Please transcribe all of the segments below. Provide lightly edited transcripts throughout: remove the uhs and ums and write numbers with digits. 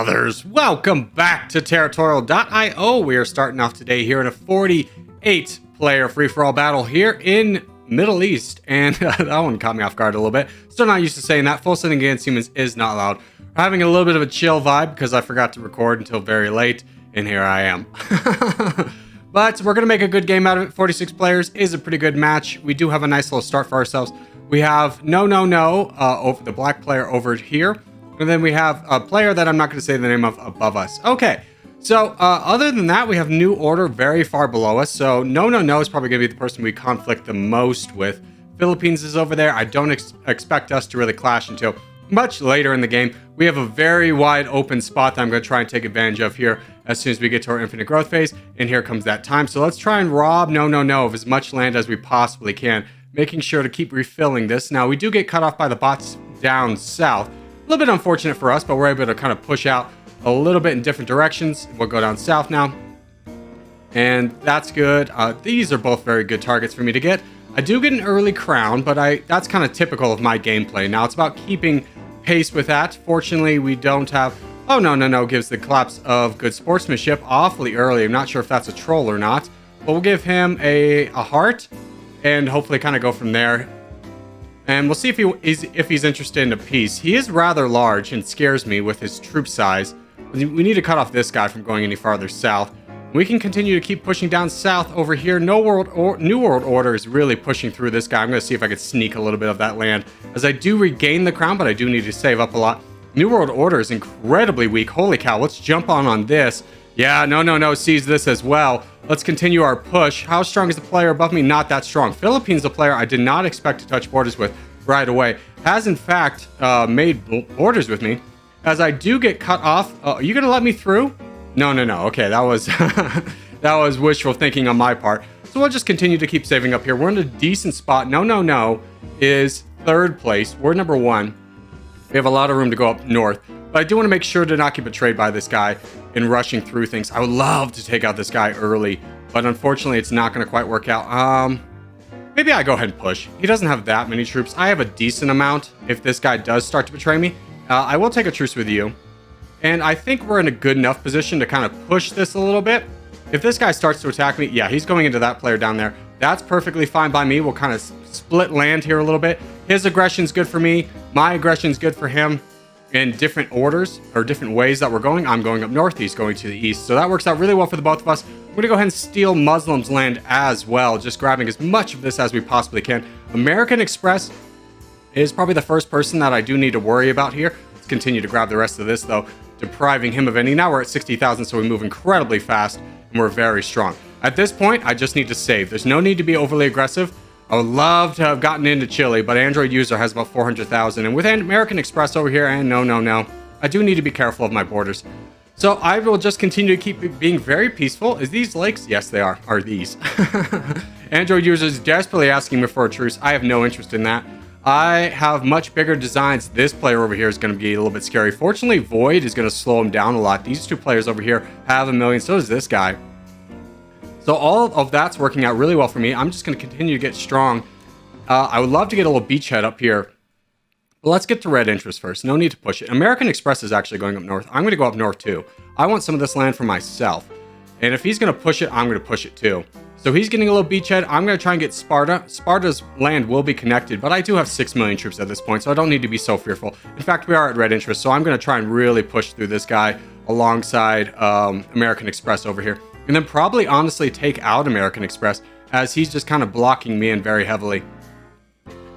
brothers, welcome back to Territorial IO. We are starting off today here in a 48 player free-for-all battle here in Middle East, and that one caught me off guard a little bit. Still not used to saying that. Full sending against humans is not allowed. We're having a little bit of a chill vibe because I forgot to record until very late, and here I am. But we're going to make a good game out of it. 46 players is a pretty good match. We do have a nice little start for ourselves. We have over the black player over here. And then we have a player that I'm not going to say the name of above us. Okay, so other than that, we have New Order very far below us. So no is probably going to be the person we conflict the most with. Philippines is over there. I don't expect us to really clash until much later in the game. We have a very wide open spot that I'm going to try and take advantage of here as soon as we get to our infinite growth phase. And here comes that time. So let's try and rob No of as much land as we possibly can, making sure to keep refilling this. Now, we do get cut off by the bots down south. A little bit unfortunate for us, but we're able to kind of push out a little bit in different directions. We'll go down south now, and that's good. These are both very good targets for me to get. I do get an early crown, but that's kind of typical of my gameplay. Now, it's about keeping pace with that. Fortunately, we don't have... Oh, no gives the collapse of good sportsmanship awfully early. I'm not sure if that's a troll or not, but we'll give him a heart and hopefully kind of go from there. And we'll see if he's interested in a peace. He is rather large and scares me with his troop size. We need to cut off this guy from going any farther south. We can continue to keep pushing down south over here. New World Order is really pushing through this guy. I'm going to see if I can sneak a little bit of that land, as I do regain the crown, but I do need to save up a lot. New World Order is incredibly weak. Holy cow, let's jump on this. Yeah, no sees this as well. Let's continue our push. How strong is the player above me? Not that strong. Philippines, the player I did not expect to touch borders with right away, has in fact made borders with me, as I do get cut off. Are you going to let me through? No. Okay, that was that was wishful thinking on my part. So we'll just continue to keep saving up here. We're in a decent spot. No is third place. We're number one. We have a lot of room to go up north, but I do want to make sure to not get betrayed by this guy in rushing through things. I would love to take out this guy early, but unfortunately, it's not going to quite work out. Maybe I go ahead and push. He doesn't have that many troops. I have a decent amount. If this guy does start to betray me, I will take a truce with you. And I think we're in a good enough position to kind of push this a little bit. If this guy starts to attack me, yeah, he's going into that player down there. That's perfectly fine by me. We'll kind of split land here a little bit. His aggression's good for me. My aggression's good for him in different orders or different ways that we're going. I'm going up north. He's going to the east. So that works out really well for the both of us. We're going to go ahead and steal Muslims' land as well, just grabbing as much of this as we possibly can. American Express is probably the first person that I do need to worry about here. Let's continue to grab the rest of this, though, depriving him of any. Now we're at 60,000, so we move incredibly fast, and we're very strong. At this point, I just need to save. There's no need to be overly aggressive. I would love to have gotten into Chile, but Android user has about 400,000. And with American Express over here, and no, I do need to be careful of my borders. So I will just continue to keep being very peaceful. Is these lakes? Yes, they are. Are these? Android users desperately asking me for a truce. I have no interest in that. I have much bigger designs. This player over here is going to be a little bit scary. Fortunately, Void is going to slow him down a lot. These two players over here have 1 million. So does this guy. So all of that's working out really well for me. I'm just going to continue to get strong. I would love to get a little beachhead up here. But let's get to red interest first. No need to push it. American Express is actually going up north. I'm going to go up north too. I want some of this land for myself. And if he's going to push it, I'm going to push it too. So he's getting a little beachhead. I'm going to try and get Sparta. Sparta's land will be connected, but I do have 6 million troops at this point, so I don't need to be so fearful. In fact, we are at red interest, so I'm going to try and really push through this guy alongside American Express over here. And then probably honestly take out American Express, as he's just kind of blocking me in very heavily.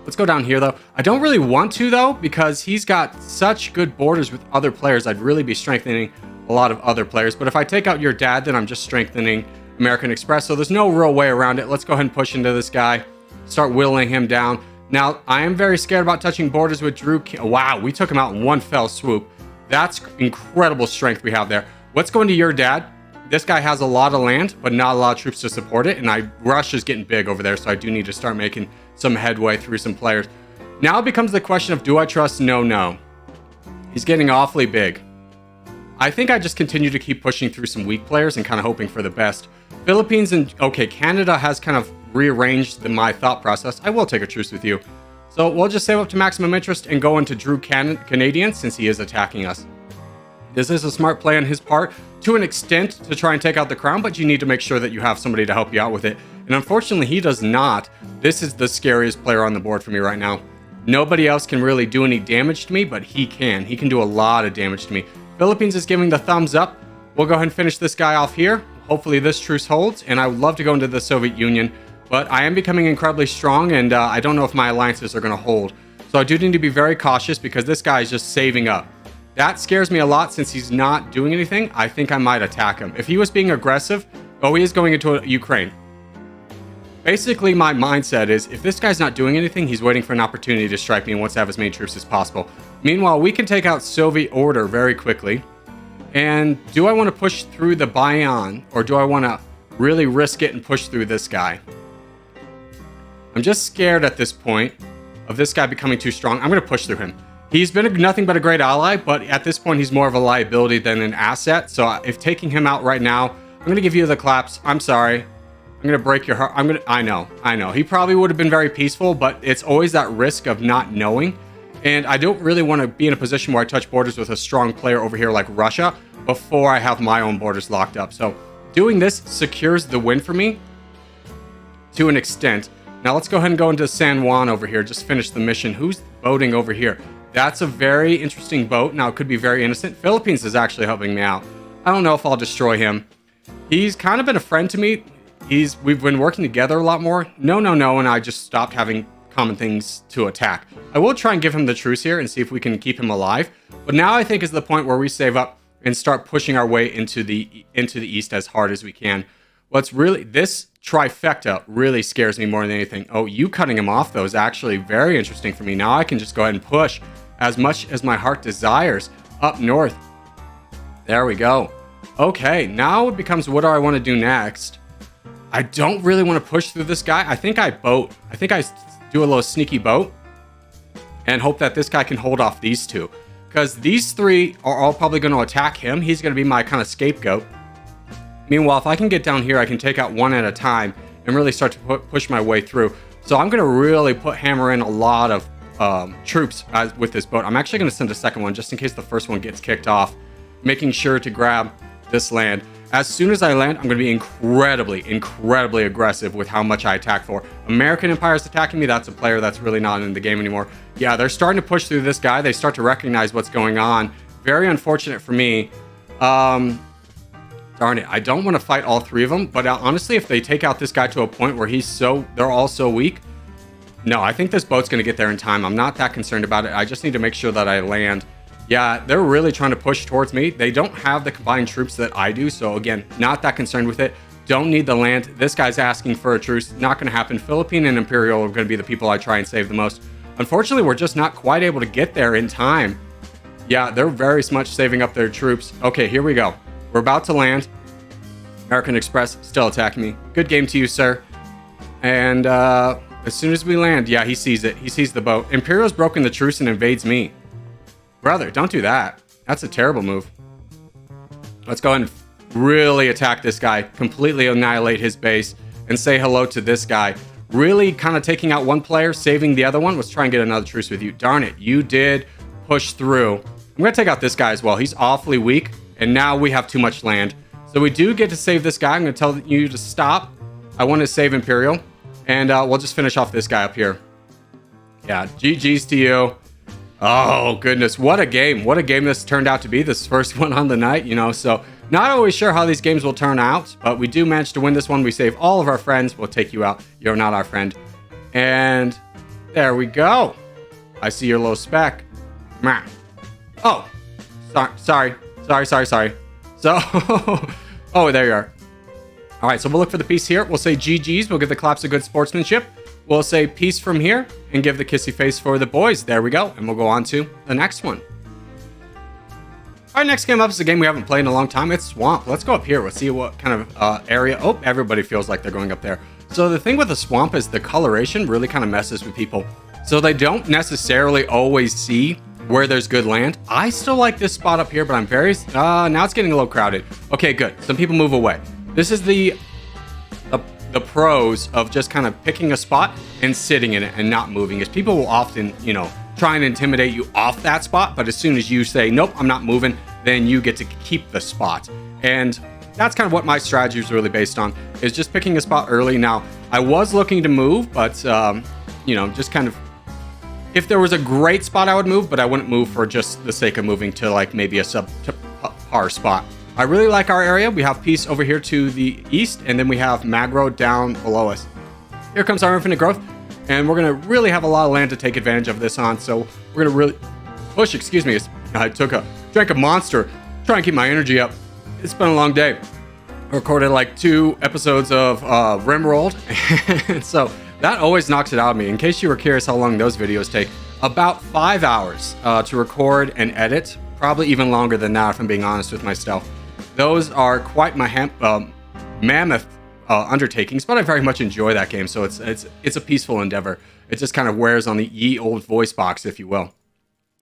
Let's go down here, though. I don't really want to, though, because he's got such good borders with other players. I'd really be strengthening a lot of other players. But if I take out your dad, then I'm just strengthening American Express. So there's no real way around it. Let's go ahead and push into this guy. Start whittling him down. Now, I am very scared about touching borders with Drew. Wow, we took him out in one fell swoop. That's incredible strength we have there. Let's go into your dad. This guy has a lot of land, but not a lot of troops to support it. And Rush is getting big over there, so I do need to start making some headway through some players. Now it becomes the question of, do I trust No? He's getting awfully big. I think I just continue to keep pushing through some weak players and kind of hoping for the best. Philippines and, okay, Canada has kind of rearranged my thought process. I will take a truce with you. So we'll just save up to maximum interest and go into Drew Canadian since he is attacking us. This is a smart play on his part to an extent to try and take out the crown, but you need to make sure that you have somebody to help you out with it. And unfortunately, he does not. This is the scariest player on the board for me right now. Nobody else can really do any damage to me, but he can. He can do a lot of damage to me. Philippines is giving the thumbs up. We'll go ahead and finish this guy off here. Hopefully this truce holds, and I would love to go into the Soviet Union, but I am becoming incredibly strong, and I don't know if my alliances are going to hold. So I do need to be very cautious because this guy is just saving up. That scares me a lot since he's not doing anything. I think I might attack him. If he was being aggressive, oh, he is going into Ukraine. Basically, my mindset is if this guy's not doing anything, he's waiting for an opportunity to strike me and wants to have as many troops as possible. Meanwhile, we can take out Soviet order very quickly. And do I want to push through the Bayan, or do I want to really risk it and push through this guy? I'm just scared at this point of this guy becoming too strong. I'm going to push through him. He's been nothing but a great ally, but at this point, he's more of a liability than an asset. So if taking him out right now, I'm going to give you the claps. I'm sorry. I'm going to break your heart. I know. He probably would have been very peaceful, but it's always that risk of not knowing. And I don't really want to be in a position where I touch borders with a strong player over here like Russia before I have my own borders locked up. So doing this secures the win for me to an extent. Now let's go ahead and go into San Juan over here. Just finish the mission. Who's boating over here? That's a very interesting boat. Now it could be very innocent. Philippines is actually helping me out. I don't know if I'll destroy him. He's kind of been a friend to me. We've been working together a lot more. No, and I just stopped having common things to attack. I will try and give him the truce here and see if we can keep him alive. But now I think is the point where we save up and start pushing our way into the east as hard as we can. This trifecta really scares me more than anything. Oh, you cutting him off though is actually very interesting for me. Now I can just go ahead and push as much as my heart desires up north. There we go. Okay, now it becomes what do I want to do next? I don't really want to push through this guy. I think I boat. I think I do a little sneaky boat and hope that this guy can hold off these two. Because these three are all probably going to attack him. He's going to be my kind of scapegoat. Meanwhile, if I can get down here, I can take out one at a time and really start to push my way through. So I'm going to really hammer in a lot of troops with this boat. I'm actually going to send a second one just in case the first one gets kicked off, making sure to grab this land. As soon as I land, I'm going to be incredibly aggressive with how much I attack for. American Empire is attacking me. That's a player that's really not in the game anymore. Yeah, they're starting to push through this guy. They start to recognize what's going on. Very unfortunate for me. Darn it. I don't want to fight all three of them, but honestly, if they take out this guy to a point where they're all so weak, no, I think this boat's going to get there in time. I'm not that concerned about it. I just need to make sure that I land. Yeah, they're really trying to push towards me. They don't have the combined troops that I do. So again, not that concerned with it. Don't need the land. This guy's asking for a truce. Not going to happen. Philippine and Imperial are going to be the people I try and save the most. Unfortunately, we're just not quite able to get there in time. Yeah, they're very much saving up their troops. Okay, here we go. We're about to land. American Express still attacking me. Good game to you, sir. And as soon as we land, yeah, he sees it. He sees the boat. Imperial's broken the truce and invades me. Brother, don't do that. That's a terrible move. Let's go ahead and really attack this guy, completely annihilate his base, and say hello to this guy. Really kind of taking out one player, saving the other one. Let's try and get another truce with you. Darn it, you did push through. I'm going to take out this guy as well. He's awfully weak, and now we have too much land. So we do get to save this guy. I'm going to tell you to stop. I want to save Imperial, and we'll just finish off this guy up here. Yeah, GG's to you. Oh, goodness. What a game. What a game this turned out to be. This first one on the night, so not always sure how these games will turn out, but we do manage to win this one. We save all of our friends. We'll take you out. You're not our friend. And there we go. I see your little speck. Oh, sorry. So, oh, there you are. All right, so we'll look for the peace here. We'll say GG's. We'll give the claps a good sportsmanship. We'll say peace from here and give the kissy face for the boys. There we go. And we'll go on to the next one. All right, next game up is a game we haven't played in a long time. It's Swamp. Let's go up here. We'll see what kind of area. Oh, everybody feels like they're going up there. So the thing with the Swamp is the coloration really kind of messes with people. So they don't necessarily always see where there's good land. I still like this spot up here, but I'm very... now it's getting a little crowded. Okay, good. Some people move away. This is the pros of just kind of picking a spot and sitting in it and not moving, is people will often, try and intimidate you off that spot, but as soon as you say, nope, I'm not moving, then you get to keep the spot. And that's kind of what my strategy is really based on, is just picking a spot early. Now, I was looking to move, but, you know, just kind of, if there was a great spot, I would move, but I wouldn't move for just the sake of moving to like maybe a sub-par spot. I really like our area. We have Peace over here to the east, and then we have Magro down below us. Here comes our Infinite Growth, and we're going to really have a lot of land to take advantage of this on, so we're going to really push. Excuse me, I drank a monster, trying to keep my energy up. It's been a long day. I recorded like 2 episodes of Rimworld, and so that always knocks it out of me. In case you were curious how long those videos take, about 5 hours to record and edit, probably even longer than that if I'm being honest with myself. Those are quite my mammoth undertakings, but I very much enjoy that game, so it's a peaceful endeavor. It just kind of wears on the ye old voice box, if you will,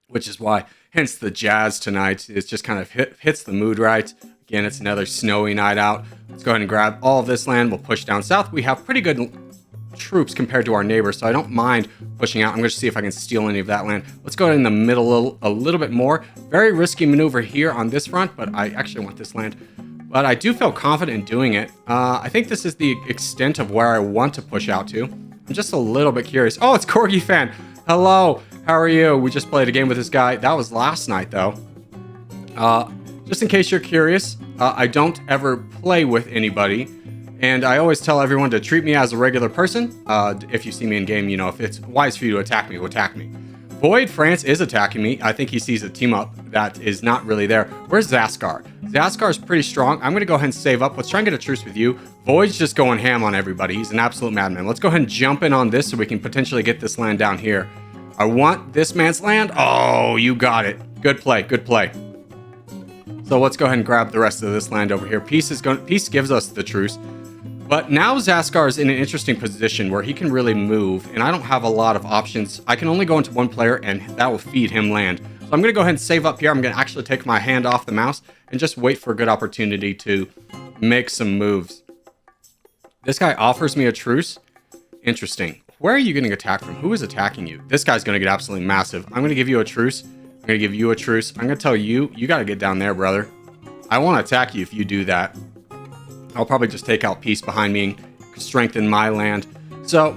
which is why, hence the jazz tonight. It just kind of hits the mood right. Again, it's another snowy night out. Let's go ahead and grab all of this land. We'll push down south. We have pretty good troops compared to our neighbors, so I don't mind pushing out. I'm going to see if I can steal any of that land. Let's go in the middle a little bit more. Very risky maneuver here on this front, but I actually want this land. But I do feel confident in doing it. I think this is the extent of where I want to push out to. I'm just a little bit curious. Oh, it's Corgi Fan. Hello, how are you? We just played a game with this guy. That was last night, though. Just in case you're curious, I don't ever play with anybody. And I always tell everyone to treat me as a regular person. If you see me in game, you know, if it's wise for you to attack me, attack me. Void France is attacking me. I think he sees a team up that is not really there. Where's Zaskar? Zaskar's pretty strong. I'm going to go ahead and save up. Let's try and get a truce with you. Void's just going ham on everybody. He's an absolute madman. Let's go ahead and jump in on this so we can potentially get this land down here. I want this man's land. Oh, you got it. Good play. Good play. So let's go ahead and grab the rest of this land over here. Peace gives us the truce. But now Zaskar is in an interesting position where he can really move, and I don't have a lot of options. I can only go into one player, and that will feed him land. So I'm going to go ahead and save up here. I'm going to actually take my hand off the mouse and just wait for a good opportunity to make some moves. This guy offers me a truce. Interesting. Where are you getting attacked from? Who is attacking you? This guy's going to get absolutely massive. I'm going to give you a truce. I'm going to give you a truce. I'm going to tell you, you got to get down there, brother. I won't attack you if you do that. I'll probably just take out Peace behind me and strengthen my land. So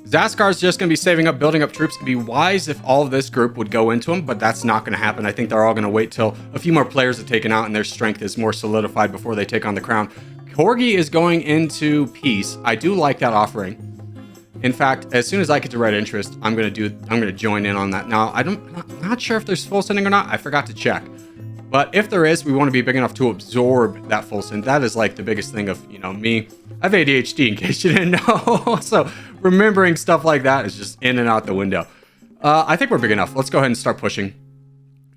Zaskar's just going to be saving up, building up troops. It'd be wise if all of this group would go into him, but that's not going to happen. I think they're all going to wait till a few more players are taken out and their strength is more solidified before they take on the crown. Corgi is going into Peace. I do like that offering. In fact, as soon as I get to red interest, I'm going to join in on that. Now, I'm not sure if there's full sending or not. I forgot to check. But if there is, we want to be big enough to absorb that full send. That is like the biggest thing of, you know, me. I have ADHD in case you didn't know. So remembering stuff like that is just in and out the window. I think we're big enough. Let's go ahead and start pushing.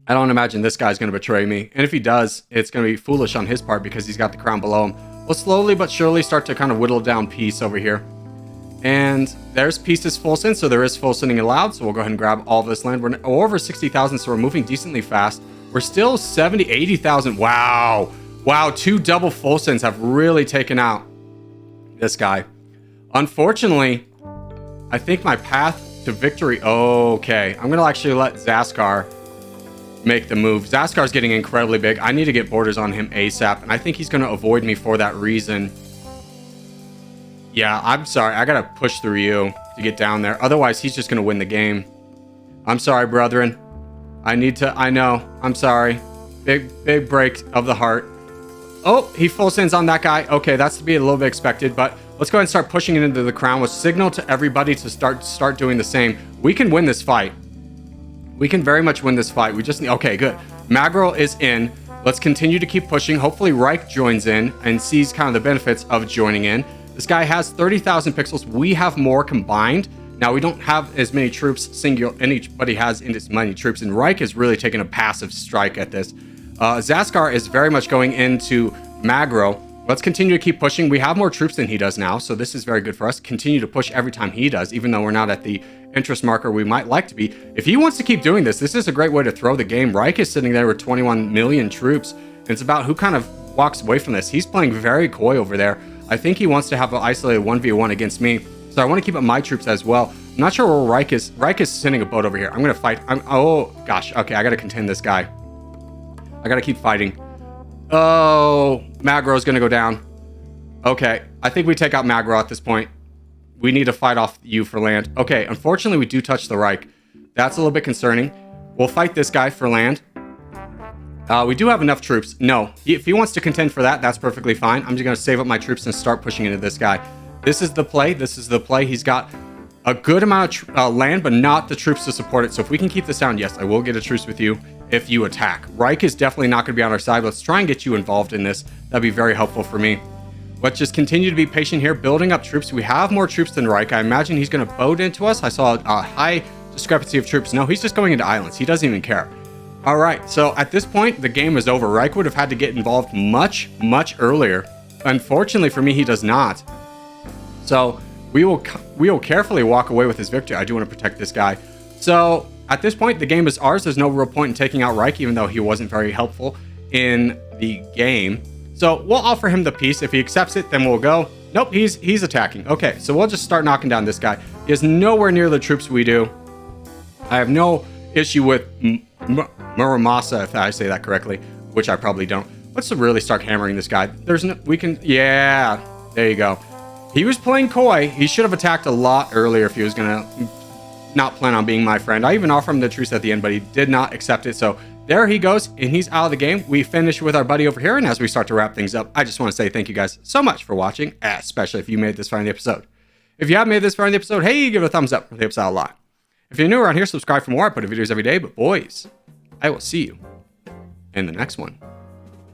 I don't imagine this guy's going to betray me. And if he does, it's going to be foolish on his part because he's got the crown below him. We'll slowly but surely start to kind of whittle down Peace over here. And there's Peace's full send, so there is full sending allowed. So we'll go ahead and grab all of this land. We're over 60,000, so we're moving decently fast. We're still 70, 80,000. Wow. Wow, 2 double full sends have really taken out this guy. Unfortunately, I think my path to victory... Okay, I'm going to actually let Zaskar make the move. Zaskar's getting incredibly big. I need to get borders on him ASAP, and I think he's going to avoid me for that reason. Yeah, I'm sorry. I got to push through you to get down there. Otherwise, he's just going to win the game. I'm sorry, brethren. I know. I'm sorry. Big break of the heart. Oh, he full sends on that guy. Okay, that's to be a little bit expected, but let's go ahead and start pushing it into the crown. We'll signal to everybody to start doing the same. We can win this fight. We can very much win this fight. We just need... Okay, good. Magro is in. Let's continue to keep pushing. Hopefully Reich joins in and sees kind of the benefits of joining in. This guy has 30,000 pixels. We have more combined. Now, we don't have as many troops anybody has in as many troops, and Reich is really taking a passive strike at this. Zaskar is very much going into Magro. Let's continue to keep pushing. We have more troops than he does now, so this is very good for us. Continue to push every time he does, even though we're not at the interest marker we might like to be. If he wants to keep doing this, this is a great way to throw the game. Reich is sitting there with 21 million troops, and it's about who kind of walks away from this. He's playing very coy over there. I think he wants to have an isolated 1v1 against me. So I want to keep up my troops as well. I'm not sure where Reich is. Reich is sending a boat over here. I'm going to fight. Oh, gosh. Okay, I got to contend this guy. I gotta keep fighting. Oh, Magro's gonna go down. Okay, I think we take out Magro at this point. We need to fight off you for land. Okay, unfortunately, we do touch the Reich. That's a little bit concerning. We'll fight this guy for land. We do have enough troops. No, if he wants to contend for that, that's perfectly fine. I'm just going to save up my troops and start pushing into this guy. This is the play. This is the play. He's got a good amount of land, but not the troops to support it. So if we can keep this down, yes, I will get a truce with you if you attack. Reich is definitely not going to be on our side. Let's try and get you involved in this. That'd be very helpful for me. Let's just continue to be patient here, building up troops. We have more troops than Reich. I imagine he's going to boat into us. I saw a high discrepancy of troops. No, he's just going into islands. He doesn't even care. All right, so at this point, the game is over. Reich would have had to get involved much, much earlier. Unfortunately for me, he does not. So we will carefully walk away with his victory. I do want to protect this guy. So at this point, the game is ours. There's no real point in taking out Reich, even though he wasn't very helpful in the game. So we'll offer him the peace. If he accepts it, then we'll go. Nope, he's attacking. Okay, so we'll just start knocking down this guy. He has nowhere near the troops we do. I have no issue with Muramasa, if I say that correctly, which I probably don't. Let's really start hammering this guy. Yeah, there you go. He was playing coy. He should have attacked a lot earlier if he was gonna not plan on being my friend. I even offered him the truce at the end, but he did not accept it. So there he goes, and he's out of the game. We finish with our buddy over here, and as we start to wrap things up, I just want to say thank you guys so much for watching, especially if you made this far in the episode. If you have made this far in the episode, hey, give it a thumbs up. It helps out a lot. If you're new around here, subscribe for more. I put videos every day, but boys, I will see you in the next one.